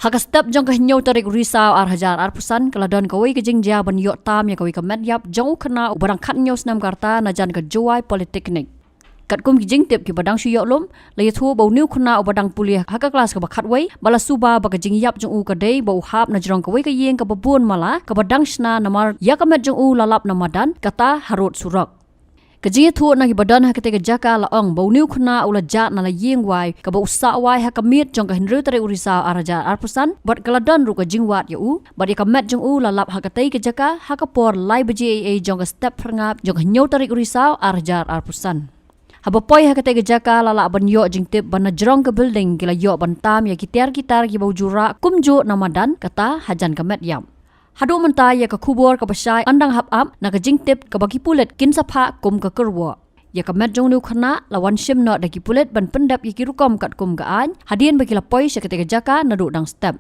Hak step jong Khynnah tarik risau arhajar arpusan keladon kawai kejing dia ban yok tam ya kawai ke Metïap jauh kena barang Khynnah Snem karta najan ke Jowai Politeknik. Kat kum kijing tip ki badang syok lom lay thu bau niu khna badang Pule haka kelas ke bakhat wai bala suba ba kijing yap jong u ka dei bau hap na jrong kawai ka yeng ka babun mala ka badang sna namar yakamet jong u lalap na Madan kata harut surak. Kijing thu na ki badan hakate ke jaka la ong bau niu khna ula jat na la yeng wai ka bau sa wai haka mit jong ka Khynnah tare urisa araja arpusan bat keladon ru ka jingwat ya u bat yakamet jong u lalap hakate ke jaka haka por lai bja jong ka step prangap jong Khynnah tare urisa araja arpusan. Habapoi hakate ke jaka lala ban yok jing tip ban najrong ke building kila yok ban tam ya kitar ki bau jura kumjo na Madan kata hajan ke Metïap. Hadu menta ya ke kubur ke besai andang hap up na ke jing tip ke bagi pulet kin sapa kum ke Kyrwoh. Ya ke Met jong nu Khynnah lawan sim no dagi pulet ban pendap ya kirukom kat kum ke an hadien bagi lapoi sakate ke jaka naduk dang step.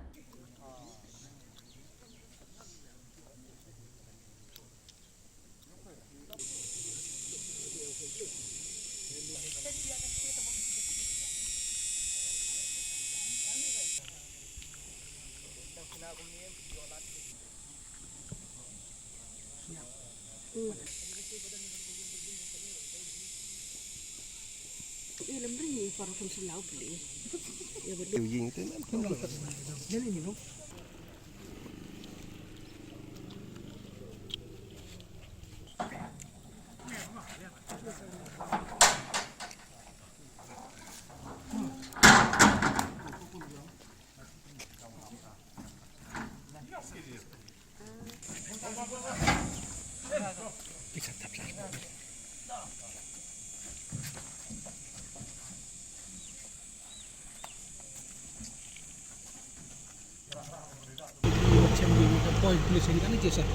Point place ini kan aja sah.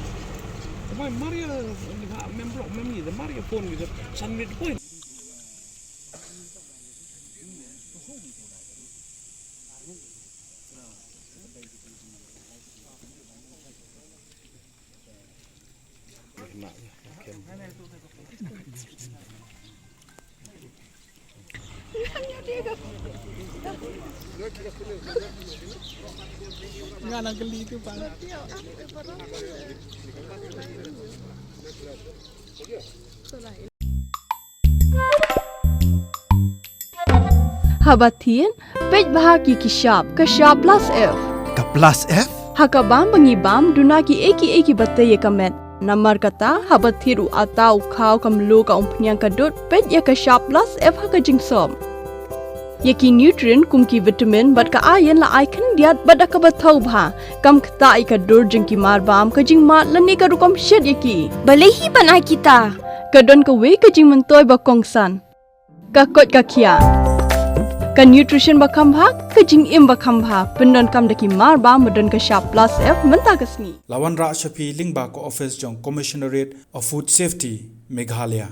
Tapi Maria memblok memi, the Maria phone gitu, submit point. Nggak nak geli itu pak. Habatin, pej bahagi kishap, kashap plus F. Ka plus F? Hakabam bangibam dunaki eki batay kamet. Namar kata habatiru atau kau kamlu ka umpnyang kadut pej ya kashap plus F hakajing som. Yaki nutrient kumki vitamin bat ka ayan la icon diat bat ka bathau bha kam khta ka dur jingki mar bam ka jing mat lani ka rukom shed yaki balehi banai kita kadon ka we ka jing mentoy ba kongsan ka kot ka khia ka nutrition ba kham bha ka jing im ba kham bha pendon kam daki mar bam madon ka sharp plus F menta kasni lawan ra shapi ling ba ko office jong commissionerate of food safety Meghalaya